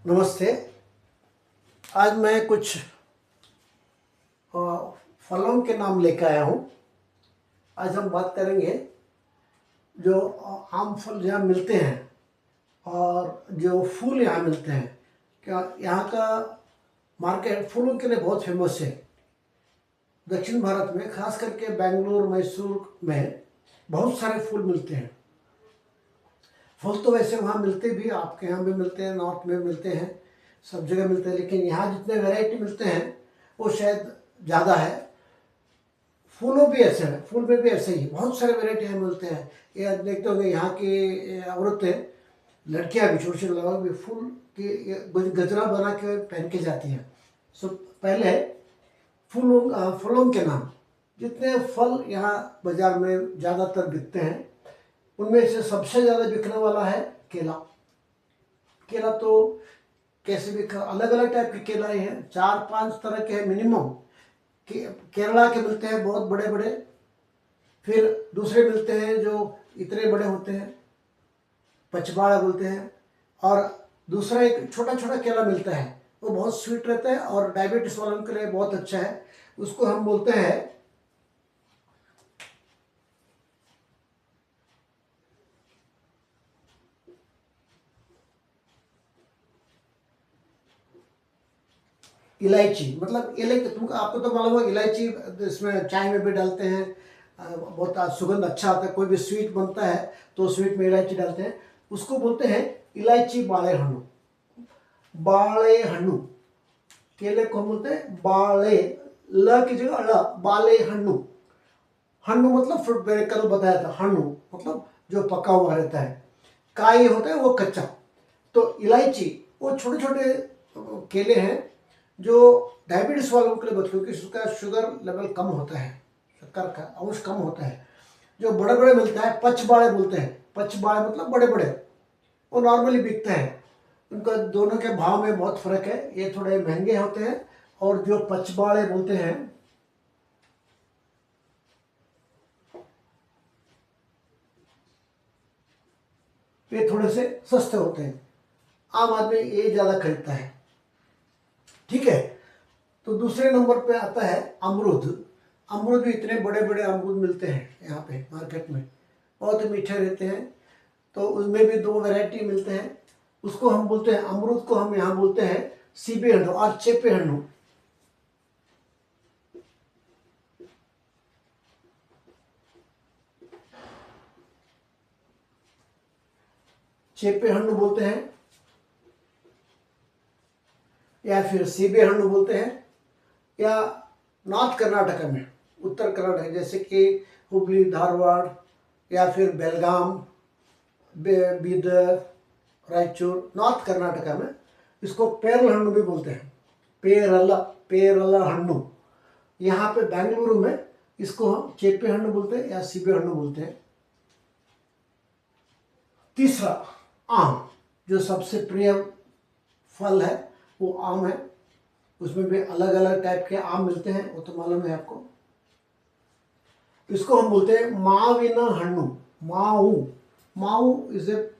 नमस्ते। आज मैं कुछ फलों के नाम लेकर आया हूँ। आज हम बात करेंगे जो आम फल यहाँ मिलते हैं और जो फूल यहाँ मिलते हैं। क्या यहाँ का मार्केट फूलों के लिए बहुत फेमस है। दक्षिण भारत में खास करके बेंगलुरु मैसूर में बहुत सारे फूल मिलते हैं। फल तो वैसे वहाँ मिलते भी, आपके यहाँ भी मिलते हैं, नॉर्थ में मिलते हैं, सब जगह मिलते हैं, लेकिन यहाँ जितने वैरायटी मिलते हैं वो शायद ज़्यादा है। फूलों भी ऐसे हैं, फूल में भी ऐसे ही बहुत सारे वैरायटी यहाँ मिलते हैं। ये देखते होंगे यहाँ की औरतें, लड़कियाँ भी, छोटी छोटी लड़कियाँ भी फूल की गजरा बना के पहन के जाती हैं। सो पहले फलों के नाम। जितने फल यहाँ बाजार में ज़्यादातर बिकते हैं उनमें से सबसे ज़्यादा बिकने वाला है केला। केला तो कैसे भी अलग अलग टाइप के केला ही हैं, 4-5 तरह के हैं मिनिमम। केरला के मिलते हैं बहुत बड़े बड़े, फिर दूसरे मिलते हैं जो इतने बड़े होते हैं, पचबाड़ा बोलते हैं। और दूसरा एक छोटा छोटा केला मिलता है, वो बहुत स्वीट रहता है और डायबिटीज वालों के लिए बहुत अच्छा है। उसको हम बोलते हैं इलायची। मतलब इलायची तुमको, आपको तो मालूम है इलायची इसमें चाय में भी डालते हैं, बहुत सुगंध अच्छा आता है। कोई भी स्वीट बनता है तो स्वीट में इलायची डालते हैं, उसको बोलते हैं इलायची बाळेहण्णु। बाळेहण्णु केले को बोलते हैं बाळे, ल की जगह ळ, बाळेहण्णु। हण्णु मतलब फ्रूट, मैंने कल बताया था। हण्णु मतलब जो पका हुआ रहता है, काई होता है वो कच्चा। तो इलायची वो छोटे छोटे केले हैं जो डायबिटीज वालों के लिए बहुत, क्योंकि उसका शुगर लेवल कम होता है, शक्कर का अंश कम होता है। जो बड़े बड़े मिलता है पचबाड़े बोलते हैं, पचबाड़े मतलब बड़े बड़े, वो नॉर्मली बिकते हैं। उनका दोनों के भाव में बहुत फर्क है, ये थोड़े महंगे होते हैं और जो पचबाड़े बोलते हैं ये थोड़े से सस्ते होते हैं। आम आदमी ये ज़्यादा खरीदता है। ठीक है, तो दूसरे नंबर पे आता है अमरूद। अमरूद भी इतने बड़े बड़े अमरूद मिलते हैं यहाँ पे मार्केट में, बहुत मीठे रहते हैं। तो उसमें भी 2 वैरायटी मिलते हैं। उसको हम बोलते हैं, अमरूद को हम यहाँ बोलते हैं सीबे हण्णु और चेपे हण्णु। चेपे हण्णु बोलते हैं या फिर सीबे हण्णु बोलते हैं। या नॉर्थ कर्नाटक में, उत्तर कर्नाटक जैसे कि हुबली, धारवाड़ या फिर बेलगाम, बीदर, रायचूर, नॉर्थ कर्नाटका में इसको पेरल हण्णु भी बोलते हैं। पेरल हण्णु। यहाँ पे बेंगलुरु में इसको हम चेपे हण्णु बोलते हैं या सीबे हण्णु बोलते हैं। तीसरा आम, जो सबसे प्रिय फल है वो आम है। उसमें भी अलग अलग टाइप के आम मिलते हैं, वो तो मालूम है आपको। इसको हम बोलते हैं माविन हण्णु। माऊ, माऊ इज ए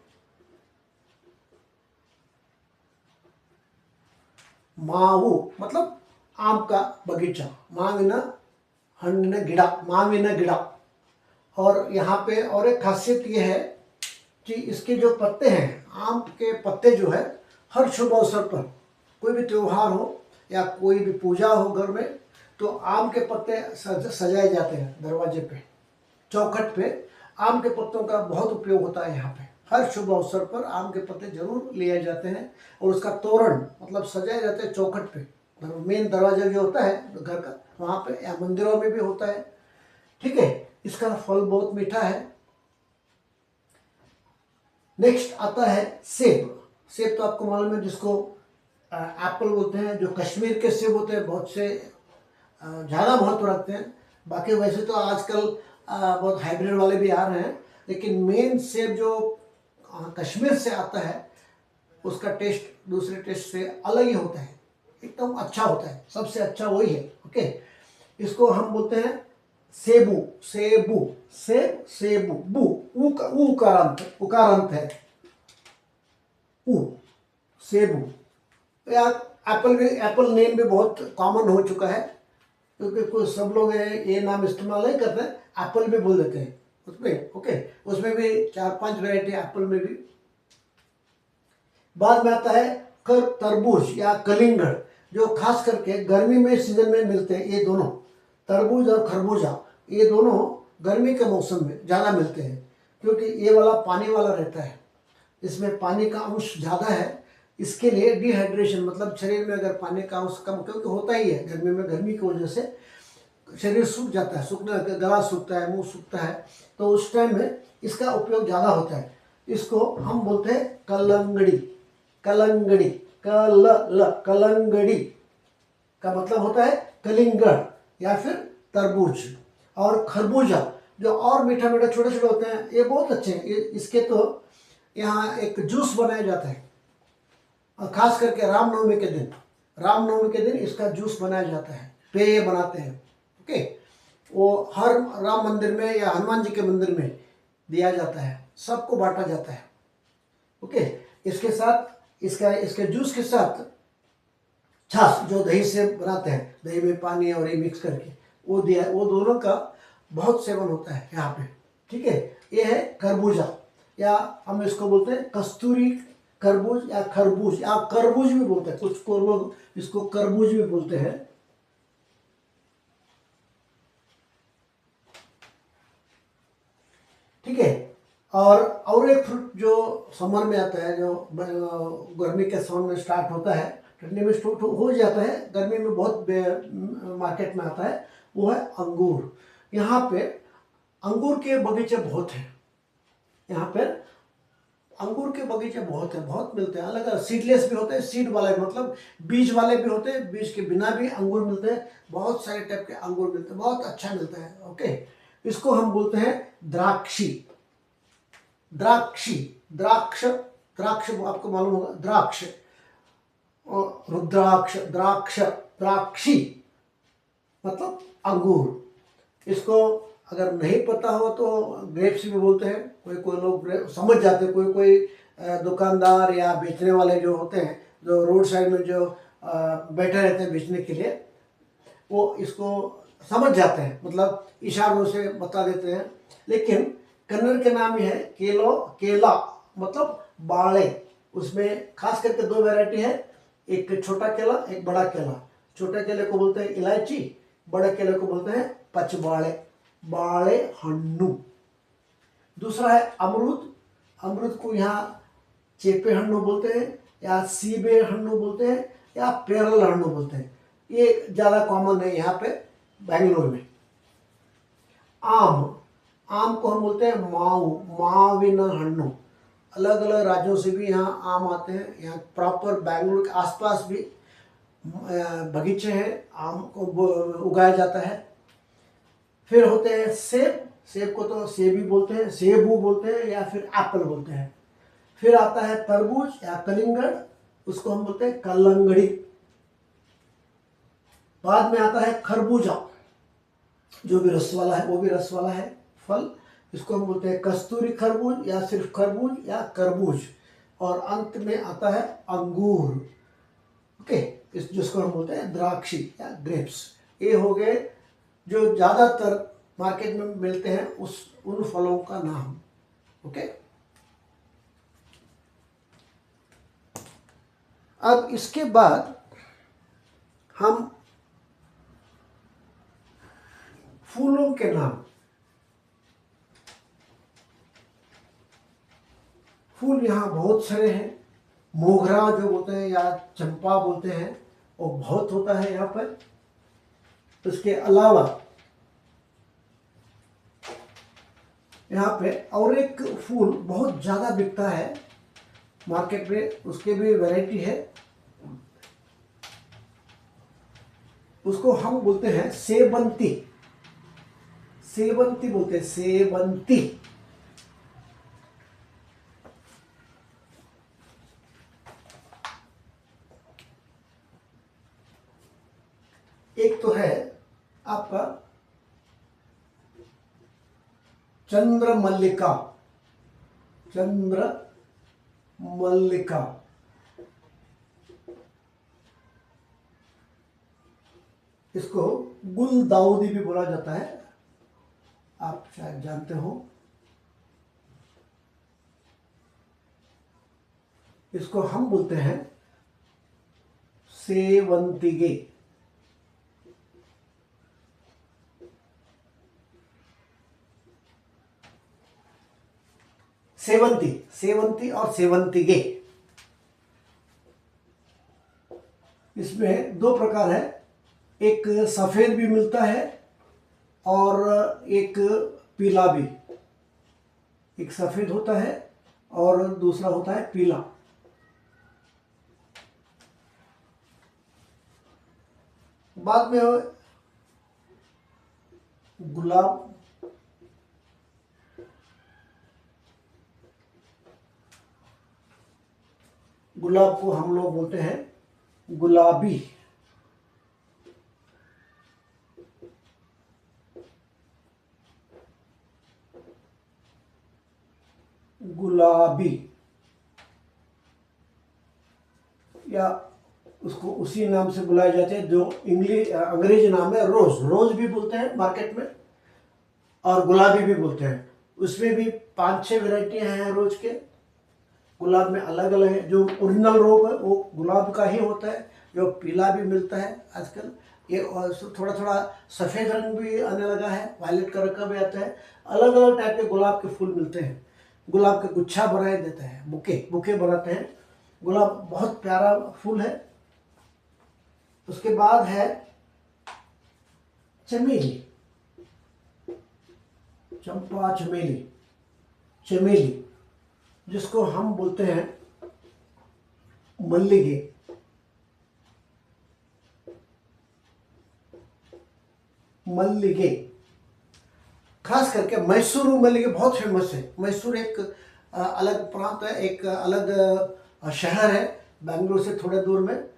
माऊ मतलब आम का बगीचा। माविन हण्णिन गिಡ, माविन गिಡ। और यहाँ पे और एक खासियत ये है कि इसके जो पत्ते हैं, आम के पत्ते जो है, हर शुभ अवसर पर, कोई भी त्यौहार हो या कोई भी पूजा हो घर में, तो आम के पत्ते सजाए जाते हैं दरवाजे पे, चौखट पे। आम के पत्तों का बहुत उपयोग होता है यहाँ पे। हर शुभ अवसर पर आम के पत्ते जरूर लिए जाते हैं और उसका तोरण मतलब सजाए जाते हैं चौखट पे। मेन दरवाजा जो होता है घर का, वहाँ पे या मंदिरों में भी होता है। ठीक है, इसका फल बहुत मीठा है। नेक्स्ट आता है सेब। सेब तो आपको मालूम है, जिसको एप्पल बोलते हैं। जो कश्मीर के सेब होते हैं बहुत से ज़्यादा महत्व रखते हैं। बाकी वैसे तो आजकल बहुत हाइब्रिड वाले भी आ रहे हैं, लेकिन मेन सेब जो कश्मीर से आता है उसका टेस्ट दूसरे टेस्ट से अलग ही होता है, एकदम अच्छा होता है, सबसे अच्छा वही है। ओके, इसको हम बोलते हैं सेबू। सेबू, सेब, सेबू, बू, उकारांत है, ऊ, सेबू। या एप्पल नेम भी बहुत कॉमन हो चुका है, क्योंकि कुछ सब लोग ये नाम इस्तेमाल नहीं करते, एप्पल भी बोल देते हैं उसमें। ओके, उसमें भी 4-5 वैरायटी एप्पल में भी। बाद में आता है तरबूज या कलिंगड़, जो खास करके गर्मी में सीजन में मिलते हैं। ये दोनों तरबूज और खरबूजा, ये दोनों गर्मी के मौसम में ज़्यादा मिलते हैं, क्योंकि ये वाला पानी वाला रहता है, इसमें पानी का अंश ज़्यादा है। इसके लिए डिहाइड्रेशन, मतलब शरीर में अगर पानी का अंश कम, क्योंकि होता ही है गर्मी में, गर्मी की वजह से शरीर सूख जाता है, सूखने, गला सूखता है, मुंह सूखता है, तो उस टाइम में इसका उपयोग ज़्यादा होता है। इसको हम बोलते हैं कलंगड़ी। कलंगड़ी, कलंगड़ी का मतलब होता है कलिंगड़ या फिर तरबूज। और खरबूजा, जो और मीठा मीठा छोटे छोटे होते हैं, ये बहुत अच्छे हैं। इसके तो यहाँ एक जूस बनाया जाता है, और खास करके रामनवमी के दिन, रामनवमी के दिन इसका जूस बनाया जाता है, पेय बनाते हैं। ओके, वो हर राम मंदिर में या हनुमान जी के मंदिर में दिया जाता है, सबको बांटा जाता है। ओके, इसके साथ इसके जूस के साथ छाछ, जो दही से बनाते हैं, दही में पानी और ये मिक्स करके वो दिया, वो दोनों का बहुत सेवन होता है यहाँ पे। ठीक है, ये है खरबूजा, या हम इसको बोलते हैं कस्तूरी खरबूज या खरबूज या करबूज भी बोलते हैं, कुछ को लोग इसको करबूज भी बोलते हैं। ठीक है, और एक फ्रूट जो समर में आता है, जो गर्मी के समय में स्टार्ट होता है, ठंडी में स्टार्ट हो जाता है, गर्मी में बहुत मार्केट में आता है, वो है अंगूर। यहाँ पे अंगूर के बगीचे बहुत हैं, यहाँ पर अंगूर के बगीचे बहुत हैं, बहुत मिलते हैं। अलग अलग सीडलेस भी होते हैं, सीड वाले मतलब बीज वाले भी होते हैं, बीज के बिना भी अंगूर मिलते हैं, बहुत सारे टाइप के अंगूर मिलते हैं, बहुत अच्छा मिलता है। ओके, इसको हम बोलते हैं द्राक्षी। द्राक्षी, द्राक्ष, द्राक्ष आपको मालूम होगा, द्राक्ष, रुद्राक्ष, द्राक्ष, द्राक्षी मतलब अंगूर। इसको अगर नहीं पता हो तो ग्रेप्स भी बोलते हैं, कोई कोई लोग समझ जाते हैं, कोई कोई दुकानदार या बेचने वाले जो होते हैं, जो रोड साइड में जो बैठे रहते हैं बेचने के लिए, वो इसको समझ जाते हैं, मतलब इशारों से बता देते हैं। लेकिन कन्नड़ के नाम ही है केला, मतलब बाड़े। उसमें खास करके 2 वैरायटी है, एक छोटा केला, एक बड़ा केला। छोटे केले को बोलते हैं इलायची, बड़े केले को बोलते हैं पचबाड़े, बाड़े हन्नू। दूसरा है अमरूद। अमरूद को यहाँ चेपे हन्नू बोलते हैं, या सीबे हन्नू बोलते हैं, या पेरल हन्नू बोलते हैं। ये ज़्यादा कॉमन है यहाँ पे बेंगलोर में। आम, आम को हम बोलते हैं माविन हन्नू। अलग अलग राज्यों से भी यहाँ आम आते हैं। यहाँ प्रॉपर बेंगलोर के आसपास भी बगीचे हैं, आम को उगाया जाता है। फिर होते हैं सेब। सेब को तो सेबी बोलते हैं, सेबू बोलते हैं, या फिर एप्पल बोलते हैं। फिर आता है तरबूज या कलिंगड़, उसको हम बोलते हैं कलंगड़ी। बाद में आता है खरबूजा, जो भी रस वाला है, वो भी रस वाला है फल, इसको हम बोलते हैं कस्तूरी खरबूज या सिर्फ खरबूज या तरबूज। और अंत में आता है अंगूर। ओके, जिसको हम बोलते हैं द्राक्षी या ग्रेप्स। ये हो गए जो ज़्यादातर मार्केट में मिलते हैं उन फलों का नाम। ओके, अब इसके बाद हम फूलों के नाम। फूल यहाँ बहुत सारे हैं। मोगरा जो बोलते हैं या चंपा बोलते हैं, वो बहुत होता है यहाँ पर। उसके अलावा यहाँ पे और एक फूल बहुत ज़्यादा बिकता है मार्केट में, उसके भी वैरायटी है। उसको हम बोलते हैं सेबंती। सेबंती बोलते हैं, सेबंती। एक तो है आपका चंद्रमल्लिका। चंद्रमल्लिका इसको गुलदाउदी भी बोला जाता है, आप शायद जानते हो। इसको हम बोलते हैं सेवंतिगे। सेवंती, सेवंती और सेवंतिगे, इसमें दो प्रकार है। एक सफ़ेद भी मिलता है और एक पीला भी। एक सफ़ेद होता है और दूसरा होता है पीला। बाद में गुलाब, गुलाब को हम लोग बोलते हैं गुलाबी। गुलाबी, या उसको उसी नाम से बुलाए जाते हैं जो अंग्रेजी नाम है रोज। रोज भी बोलते हैं मार्केट में और गुलाबी भी बोलते हैं। उसमें भी 5-6 वैरायटियां हैं रोज के। गुलाब में अलग अलग है। जो ओरिजिनल रोज है वो गुलाब का ही होता है। जो पीला भी मिलता है आजकल, ये थोड़ा थोड़ा सफ़ेद रंग भी आने लगा है, वायलेट कलर का भी आता है। अलग अलग टाइप के गुलाब के फूल मिलते हैं। गुलाब के गुच्छा बनाए देते हैं, बुके बुके बनाते हैं। गुलाब बहुत प्यारा फूल है। उसके बाद है चमेली, चंपा चमेली, चमेली जिसको हम बोलते हैं मल्लिगे। मल्लिगे खास करके मैसूर मल्लिगे बहुत फेमस है। मैसूर एक अलग प्रांत है, एक अलग शहर है बेंगलुरु से थोड़े दूर में।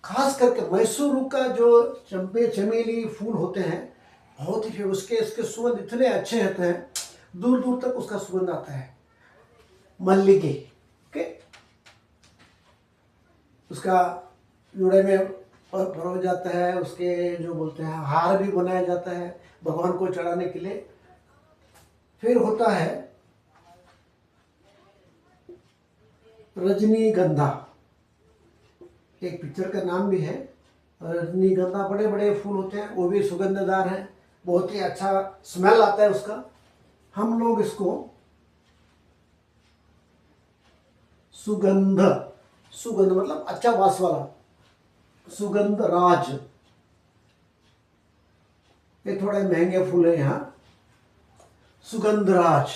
खास करके मैसूर का जो चंपे चमेली फूल होते हैं बहुत ही फेमस। उसके इसके सुगंध इतने अच्छे होते हैं, दूर दूर तक उसका सुगंध आता है। मल्लिगे के उसका जोड़े में परोया जाता है। उसके जो बोलते हैं हार भी बनाया जाता है भगवान को चढ़ाने के लिए। फिर होता है रजनीगंधा, एक पिक्चर का नाम भी है रजनीगंधा। बड़े बड़े फूल होते हैं, वो भी सुगंधदार हैं, बहुत ही अच्छा स्मेल आता है उसका। हम लोग इसको सुगंध, सुगंध मतलब अच्छा वास वाला, सुगंध राज, ये थोड़े महंगे फूल है यहाँ। सुगंध राज।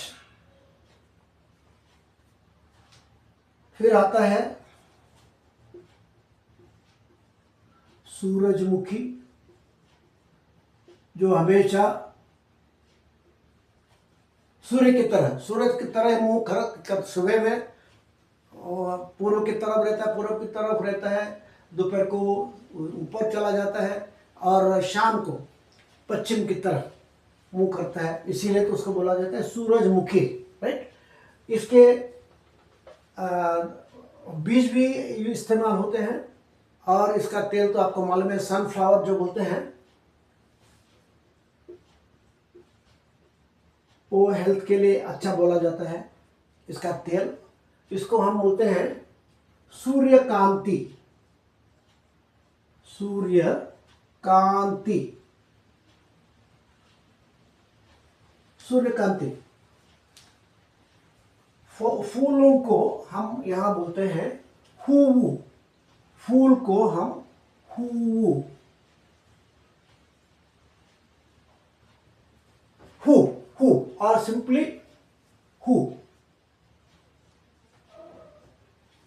फिर आता है सूरजमुखी, जो हमेशा सूर्य की तरह, सूरज की तरह मुंह कर सुबह में पूर्व की तरफ रहता है, पूर्व की तरफ रहता है, दोपहर को ऊपर चला जाता है और शाम को पश्चिम की तरफ मुंह करता है। इसीलिए तो उसको बोला जाता है सूरजमुखी, राइट। इसके बीज भी इस्तेमाल होते हैं और इसका तेल तो आपको मालूम है, सनफ्लावर जो बोलते हैं, वो हेल्थ के लिए अच्छा बोला जाता है इसका तेल। इसको हम बोलते हैं सूर्यकांति, सूर्यकांति, सूर्यकांति। फूलों को हम यहाँ बोलते हैं हूवु, फूल को हम हूवु, हु हु और सिंपली हु।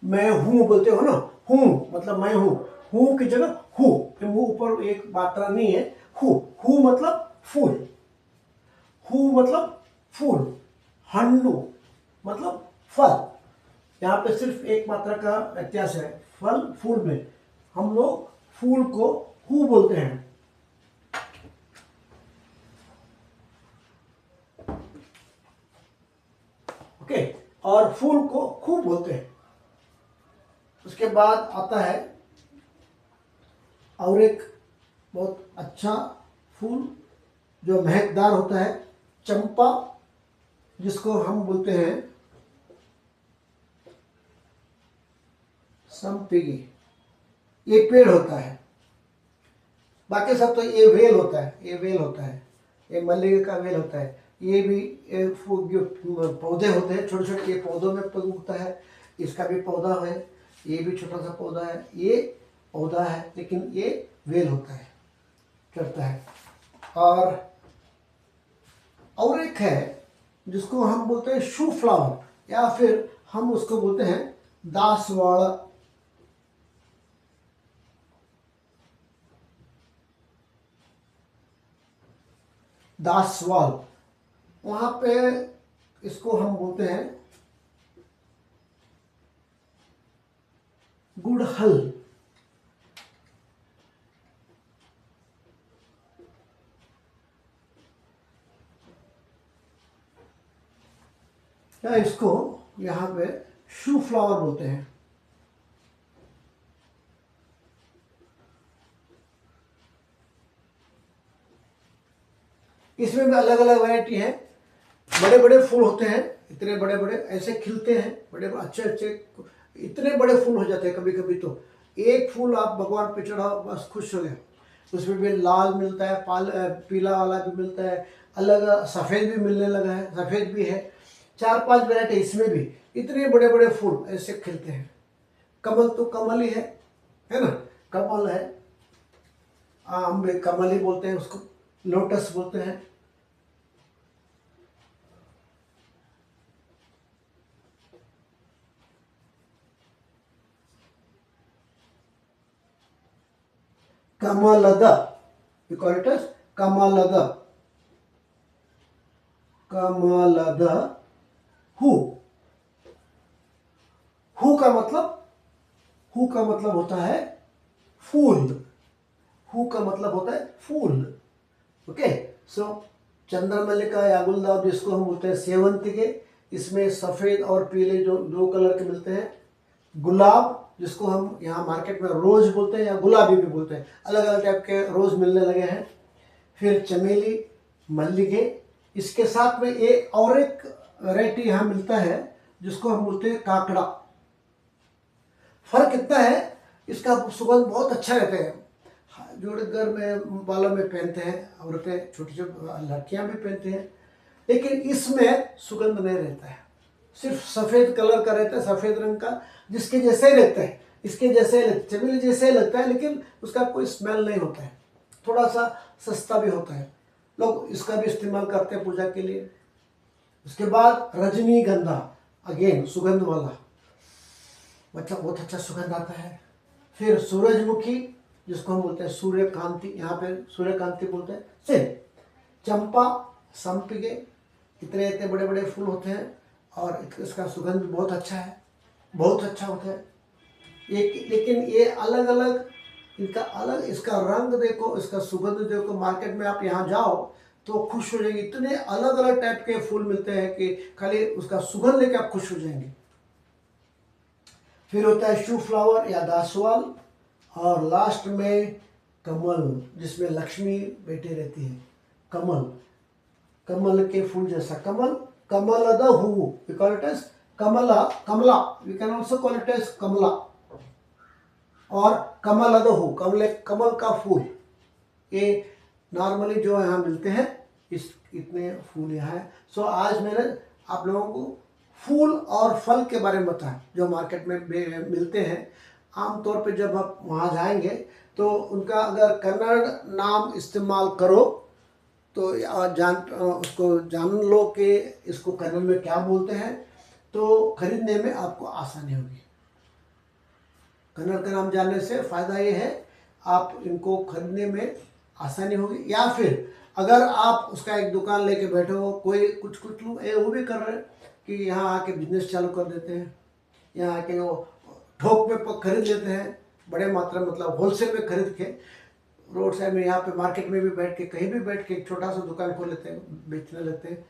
मैं हूं बोलते हो ना, हूं मतलब मैं हूं, हूं की जगह हु, मुंह ऊपर एक मात्रा नहीं है। हु, हु मतलब फूल, हु मतलब फूल, हन्नू मतलब फल। यहाँ पे सिर्फ एक मात्रा का व्यत्यास है, फल फूल में। हम लोग फूल को हु बोलते हैं। ओके, और फूल को खूब बोलते हैं। उसके बाद आता है और एक बहुत अच्छा फूल जो महकदार होता है। चंपा जिसको हम बोलते हैं संपिगी, ये पेड़ होता है। बाकी सब तो ये वेल होता है, ये वेल होता है, ये मल्लिका का वेल होता है। ये भी जो पौधे होते हैं छोटे छोटे, ये पौधों में उगता है। इसका भी पौधा है, ये भी छोटा सा पौधा है, ये पौधा है, लेकिन ये वेल होता है, चढ़ता है। और एक है जिसको हम बोलते हैं शू फ्लावर, या फिर हम उसको बोलते हैं दासवाड़ा। दासवाल, वहाँ पे इसको हम बोलते हैं गुड़हल। या इसको यहाँ पे शू फ्लावर बोलते हैं। इसमें भी अलग अलग वैरायटी है। बड़े बड़े फूल होते हैं, इतने बड़े बड़े ऐसे खिलते हैं, बड़े अच्छे अच्छे इतने बड़े फूल हो जाते हैं। कभी कभी तो एक फूल आप भगवान पे चढ़ाओ बस खुश हो गए। उसमें भी लाल मिलता है, पीला वाला भी मिलता है, अलग सफ़ेद भी मिलने लगा है, सफ़ेद भी है। 4-5 वैरायटी इसमें भी। इतने बड़े बड़े फूल ऐसे खिलते हैं। कमल तो कमल ही है ना, कमल है। हम भी कमल ही बोलते हैं उसको, लोटस बोलते हैं। Kamalada. We call it as Kamalada. Kamalada. Who who का मतलब होता है फूल। हु का मतलब होता है फूल। ओके, सो चंद्रमल्लिका या गुलदाउदी, जिसको हम बोलते हैं सेवंतिके, इसमें सफ़ेद और पीले जो 2 कलर के मिलते हैं। गुलाब, जिसको हम यहाँ मार्केट में रोज बोलते हैं या गुलाबी भी बोलते हैं, अलग अलग टाइप के रोज मिलने लगे हैं। फिर चमेली, मल्लिके, इसके साथ में एक और एक वैरायटी यहाँ मिलता है जिसको हम बोलते हैं काकड़ा। फर्क इतना है, इसका सुगंध बहुत अच्छा रहता है। जो घर में बालों में पहनते हैं औरतें, छोटी छोटी लड़कियाँ भी पहनते हैं, लेकिन इसमें सुगंध नहीं रहता है, सिर्फ सफ़ेद कलर का रहता है, सफ़ेद रंग का, जिसके जैसे ही रहता है, इसके जैसे चमेली जैसे ही लगता है, लेकिन उसका कोई स्मेल नहीं होता है। थोड़ा सा सस्ता भी होता है, लोग इसका भी इस्तेमाल करते हैं पूजा के लिए। उसके बाद रजनीगंधा, अगेन सुगंध वाला, मतलब बहुत अच्छा सुगंध आता है। फिर सूरजमुखी, जिसको हम बोलते हैं सूर्यकांति, यहाँ पे सूर्यकांति बोलते हैं। फिर चंपा, संपिगे, इतने इतने बड़े बड़े फूल होते हैं और इसका सुगंध बहुत अच्छा है, बहुत अच्छा होता है। लेकिन ये अलग अलग, इनका अलग, इसका रंग देखो, इसका सुगंध देखो। मार्केट में आप यहाँ जाओ तो खुश हो जाएंगे, इतने अलग अलग टाइप के फूल मिलते हैं कि खाली उसका सुगंध लेके आप खुश हो जाएंगे। फिर होता है शू फ्लावर या दासवाल, और लास्ट में कमल, जिसमें लक्ष्मी बैठी रहती है। कमल, कमल के फूल जैसा कमल, कमलद हू, we call it as kamala, kamala, we can also call it as kamala, और कमलद हू, कमल का फूल। ये नॉर्मली जो यहाँ मिलते हैं, इस इतने फूल यहाँ है। सो आज मैंने आप लोगों को फूल और फल के बारे में बताया जो मार्केट में मिलते हैं। आमतौर पे जब आप वहाँ जाएंगे तो उनका अगर कन्नड़ नाम इस्तेमाल करो तो उसको जान लो कि इसको कन्नड़ में क्या बोलते हैं, तो खरीदने में आपको आसानी होगी। कन्नड़ का नाम जानने से फ़ायदा ये है, आप इनको खरीदने में आसानी होगी। या फिर अगर आप उसका एक दुकान लेके बैठे हो, कोई कुछ लोग वो भी कर रहे हैं कि यहाँ आके बिजनेस चालू कर देते हैं, यहाँ आके वो थोक में खरीद लेते हैं, बड़े मात्रा, मतलब होलसेल में खरीद के रोड साइड में, यहाँ पे मार्केट में भी बैठ के, कहीं भी बैठ के एक छोटा सा दुकान खोल लेते हैं, बेचने लगते हैं।